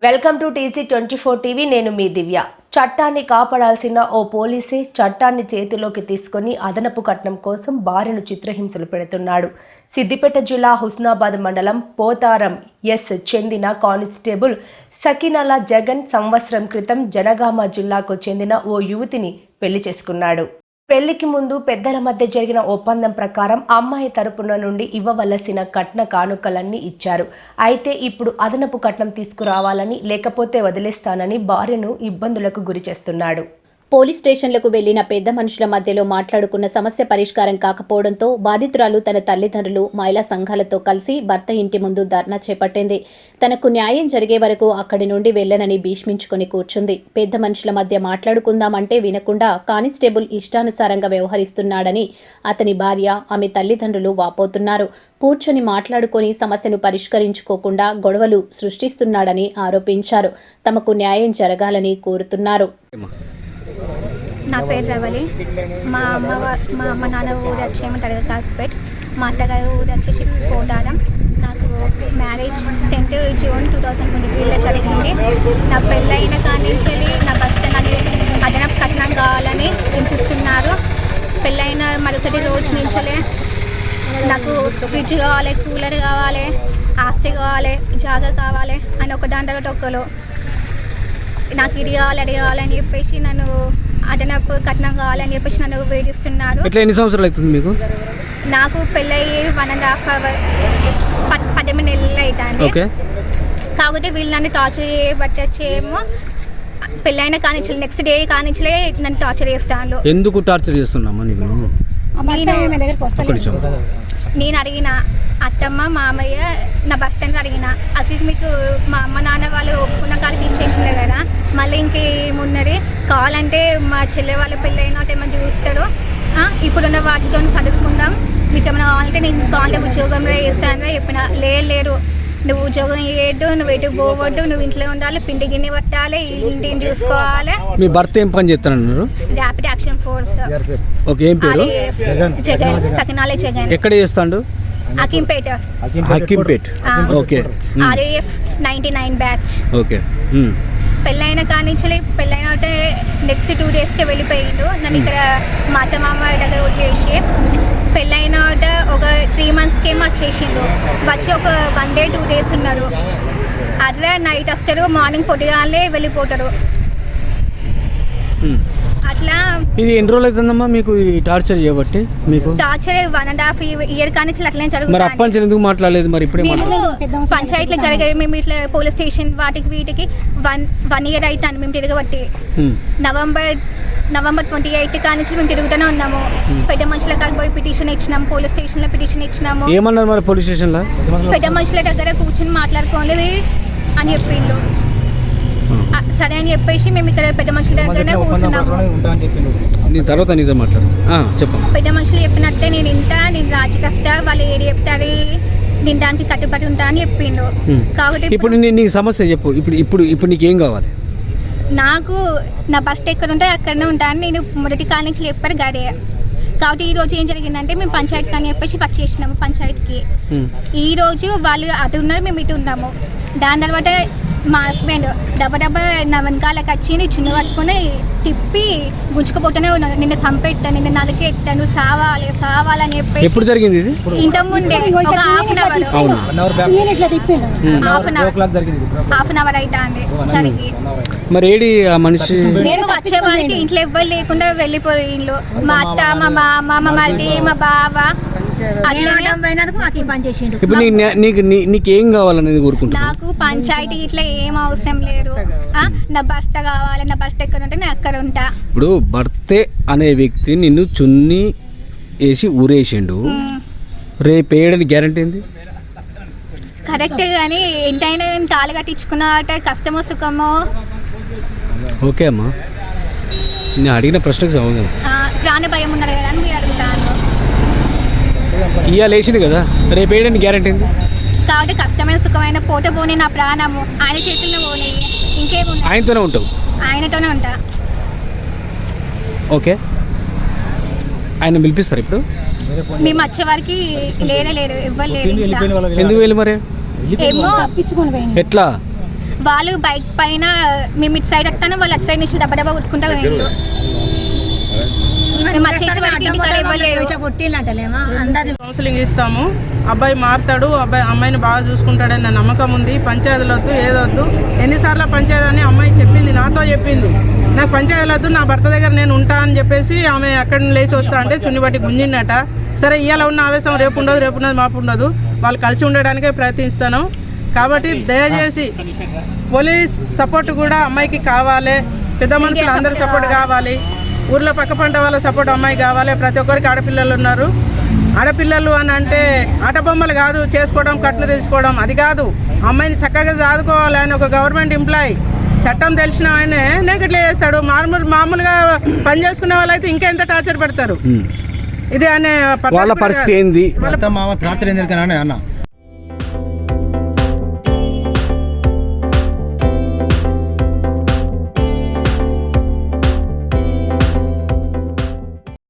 Welcome to TC24 TV. నేను మీ దివ్య. చట్టాన్ని కాపాడాల్సిన ఓ పోలీసే చట్టాన్ని చేతిలోకి తీసుకొని అదనపు కట్నం కోసం భార్యను చిత్రహింసలు పెడుతున్నాడు. సిద్దిపేట జిల్లా హుస్నాబాద్ మండలం పోతారం ఎస్ చెందిన కానిస్టేబుల్ సకీనాల జగన్ సంవత్సరం క్రితం జనగామ జిల్లాకు చెందిన ఓ యువతిని పెళ్లి చేసుకున్నాడు. పెళ్లికి ముందు పెద్దల మధ్య జరిగిన ఒప్పందం ప్రకారం అమ్మాయి తరపున నుండి ఇవ్వవలసిన కట్న కానుకలన్నీ ఇచ్చారు. అయితే ఇప్పుడు అదనపు కట్నం తీసుకురావాలని లేకపోతే వదిలేస్తానని భార్యను ఇబ్బందులకు గురి చేస్తున్నాడు. పోలీస్ స్టేషన్లకు వెళ్లిన పెద్ద మనుషుల మధ్యలో మాట్లాడుకున్న సమస్య పరిష్కారం కాకపోవడంతో బాధితురాలు తన తల్లిదండ్రులు మహిళా సంఘాలతో కలిసి భర్త ఇంటి ముందు ధర్నా చేపట్టింది. తనకు న్యాయం జరిగే వరకు అక్కడి నుండి వెళ్లనని భీష్మించుకొని కూర్చుంది. పెద్ద మనుషుల మధ్య మాట్లాడుకుందామంటే వినకుండా కానిస్టేబుల్ ఇష్టానుసారంగా వ్యవహరిస్తున్నాడని అతని భార్య, ఆమె తల్లిదండ్రులు వాపోతున్నారు. కూర్చొని మాట్లాడుకొని సమస్యను పరిష్కరించుకోకుండా గొడవలు సృష్టిస్తున్నాడని ఆరోపించారు. తమకు న్యాయం జరగాలని కోరుతున్నారు. నా పేరు రవలి. మా అమ్మ నాన్న ఊరు వచ్చేయమంటారు కాసిపేట్. మా అత్తగారు ఊరు వచ్చేసి పోతారం. నాకు మ్యారేజ్ 10th జూన్ 2023లో జరిగింది. నా పెళ్ళైన కానీ నా భర్త నన్ను అదనపు కట్నం కావాలని హింసిస్తున్నారు. పెళ్ళైన మరుసటి రోజు నుంచే నాకు ఫ్రిడ్జ్ కావాలి, కూలర్ కావాలి, ఆస్తి కావాలి, జాగా కావాలి అని ఒక దాంట్లో ఒకరు నాకు ఇది కావాలి అది కావాలని చెప్పేసి నన్ను అదనపు కట్నం కావాలని చెప్పేసి నన్ను వేధిస్తున్నారు. ఎన్ని సంవత్సరాలు అవుతుంది మీకు? నాకు పెళ్ళయి 1.5 hours 18 నెలలు అవుతుంది. కాకపోతే వీళ్ళు నన్ను టార్చర్ చేయబట్టేమో పెళ్ళైన కానించలే, నెక్స్ట్ డే కానించలే నన్ను టార్చర్ చేస్తాను. ఎందుకు టార్చర్ చేస్తున్నామా నీకు? నేను అడిగిన అత్తమ్మ మామయ్య నా భర్తని అడిగిన, అసలు మీకు మా అమ్మ నాన్న వాళ్ళు ఒప్పుకున్న కాడికి ఇచ్చేసినారు కదా, మళ్ళీ ఇంకేమున్నది కావాలంటే మా చెల్లె వాళ్ళ పెళ్ళైనా ఏమైనా చూస్తాడు, ఇప్పుడున్న వాటితో చదువుకుందాం, మీకు ఏమైనా కావాలంటే నేను కావాలంటే ఉద్యోగంలో చేస్తానని చెప్పిన. లేదు నువ్వు ఉద్యోగం చేయొద్దు, నువ్వు ఎటు పోవద్దు, నువ్వు ఇంట్లో ఉండాలి, పిండి గిన్నె పట్టాలి, ఇంటిని చూసుకోవాలి. మీ భర్త ఏం పని చేస్తానన్నారు? Rapid action force. Jagan, Sakinala Jagan. ఎక్కడ చేస్తాడు? Hakimpet. Okay. RAF 99 batch. Okay. పెళ్ళైన కానించలే, పెళ్ళైన నెక్స్ట్ 2 daysకే వెళ్ళిపోయిండు. నన్ను ఇక్కడ మా అత్త మామ దగ్గర వదిలేసి పెళ్ళైన ఒక 3 monthsకే వచ్చేసిండు. వచ్చి ఒక 1 day 2 days ఉన్నాడు. అట్లా నైట్ వస్తాడు, మార్నింగ్ పొద్దుగాలే వెళ్ళిపోతాడు. అట్లా ఇది ఎన్ని రోజులు అవుతుందమ్మా మీకు ఈ టార్చర్ చేయబట్టి? మీకు టార్చర్ 1.5 year కానీ అట్లనే జరుగుతుంది. అప్పటి ఎందుకు మాట్లాడలేదు మరి? ఇప్పుడు పంచాయతీలో జరిగాయి. మేము ఇట్లా పోలీస్ స్టేషన్ వాటికి వీటికి 1 year అవుతాను మేము తిరగబట్టి. నవంబర్ 28 కానీ మేము తిరుగుతూనే ఉన్నాము. పెద్ద మనుషుల కాడికి పోయి పిటిషన్ ఇచ్చినాము, పోలీస్ స్టేషన్లో పిటిషన్ ఇచ్చినాము. ఏమన్నారు మరి పోలీస్ స్టేషన్లో? పెద్ద మనుషుల దగ్గర కూర్చొని మాట్లాడుకోలేదు అని చెప్పిండు. సరే అని చెప్పేసి మేము ఇక్కడ పెద్ద మనుషుల దగ్గరనే కూర్చున్నాము. తర్వాత నీతో మాట్లాడు చెప్పు. పెద్ద మనుషులు చెప్పినట్టే నేను నేను రాజకస్తా, వాళ్ళు ఏది చెప్తారు నేను దానికి కట్టుబడి ఉంటా అని చెప్పిండు. కాబట్టి ఇప్పుడు నీకు సమస్య చెప్పు. ఇప్పుడు నీకు ఏం కావాలి? నాకు నా భర్త ఎక్కడ ఉంటే అక్కడనే ఉంటాను. నేను మొదటి కాల నుంచి చెప్పారు గదే. కాబట్టి ఈ రోజు ఏం జరిగిందంటే మేము పంచాయతీ కానీ చెప్పేసి వచ్చేసినాము పంచాయతీకి. ఈ రోజు వాళ్ళు అటు ఉన్నారు, మేము ఇటు ఉన్నాము. దాని తర్వాత మా హస్బెండ్ డబ్బా నా వెనకాలకి వచ్చి చున్ను పట్టుకుని తిప్పి గుంజుకుపోతూనే ఉన్నాను. నిన్ను చంపెట్టాను, నిన్ను నలికెట్టాను, నువ్వు సావాలని చెప్పేసి. ఎప్పుడు జరిగింది ఇది? ఇంతకుముందే ఒక హాఫ్ అన్ అవర్ అవుతుంది జరిగి. మరి ఏడి ఆ మనిషి? నేను వచ్చే వారికి ఇంట్లో ఎవ్వరు లేకుండా వెళ్ళిపోయిండు. మా అత్త, మా మామ, మా మరిది, మా బావ. ఇప్పుడు నీకు ఏం కావాలనేది కోరుకుంటున్నా? నాకు పంచాయతీ ఇట్లా ఏం అవసరం లేదు. నా భర్త కావాలి, నా భర్త ఎక్కడ ఉంటే నేను అక్కడ ఉంటా. ఇప్పుడు భర్తే అనే వ్యక్తి నిన్ను చున్ని వేసి ఊరేసిండు, రేపు వేయడానికి గ్యారంటీ ఏంది? కరెక్ట్, కానీ ఎంతైనా నేను తాళి కట్టించుకున్న కష్టమో సుఖమో. ఓకే అమ్మా, నేను అడిగిన ప్రశ్నకు సమాధానం. ప్రాణ భయం ఉన్నది కదా అని మీరు అడుగుతాను. ఇవాళ వేసింది కదా, రేపు వేయడానికి గ్యారంటీ ఏంది? కాబట్టి కష్టమైన సుఖమైన పోనీ నా ప్రాణము ఆయన చేతుల్లో పోనీ, ఇంకేముంది? ఆయనతోనే ఉంటావు? ఆయనతోనే ఉంటా. ఓకే, ఆయన పిలిపిస్తారు ఇప్పుడు? మేము వచ్చే వారికి లేరు, ఇవ్వలేరు. ఎందుకు వెళ్ళి మరి? ఏమో ఎట్లా వాళ్ళు బైక్ పైన మేము ఇటు సైడ్ వస్తాను, వాళ్ళు అటు సైడ్ నుంచి దెబ్బ దెబ్బ కొట్టుకుంటా పోయిండు. మేము వచ్చేసి వాళ్ళకి ఇంటికాడ ఇవ్వలేదు. కౌన్సిలింగ్ ఇస్తాము, అబ్బాయి మారుతాడు, అమ్మాయిని బాగా చూసుకుంటాడన్న నమ్మకం ఉంది. పంచాయతీలు వద్దు, ఏదొద్దు. ఎన్నిసార్లు పంచాయతీ అని అమ్మాయి చెప్పింది, నాతో చెప్పింది, నాకు పంచాయతీలు వద్దు, నా భర్త దగ్గర నేను ఉంటా అని చెప్పేసి ఆమె అక్కడ లేచి వస్తా అంటే చున్ని బట్టి గుంజిండట. సరే ఇవాళ ఉన్న ఆవేశం రేపు ఉండదు, మాపు ఉండదు, వాళ్ళు కలిసి ఉండడానికే ప్రయత్నిస్తాను. కాబట్టి దయచేసి పోలీస్ సపోర్ట్ కూడా అమ్మాయికి కావాలి, పెద్ద మనుషులు అందరి సపోర్ట్ కావాలి, ఊర్లో పక్క పంట వాళ్ళ సపోర్ట్ అమ్మాయి కావాలి. ప్రతి ఒక్కరికి ఆడపిల్లలు ఉన్నారు. ఆడపిల్లలు అని అంటే ఆట బొమ్మలు కాదు, చేసుకోవడం కట్లు తెలుసుకోవడం అది కాదు. అమ్మాయిని చక్కగా చదువుకోవాలి. ఆయన ఒక గవర్నమెంట్ ఎంప్లాయీ, చట్టం తెలిసిన ఆయనే నెగట్లే చేస్తాడు. మామూలుగా పని చేసుకునే వాళ్ళైతే ఇంకా ఎంత టార్చర్ పెడతారు. ఇది అనే వాళ్ళ పరిస్థితి ఏంది? మామ టార్చర్ ఏంది అన్న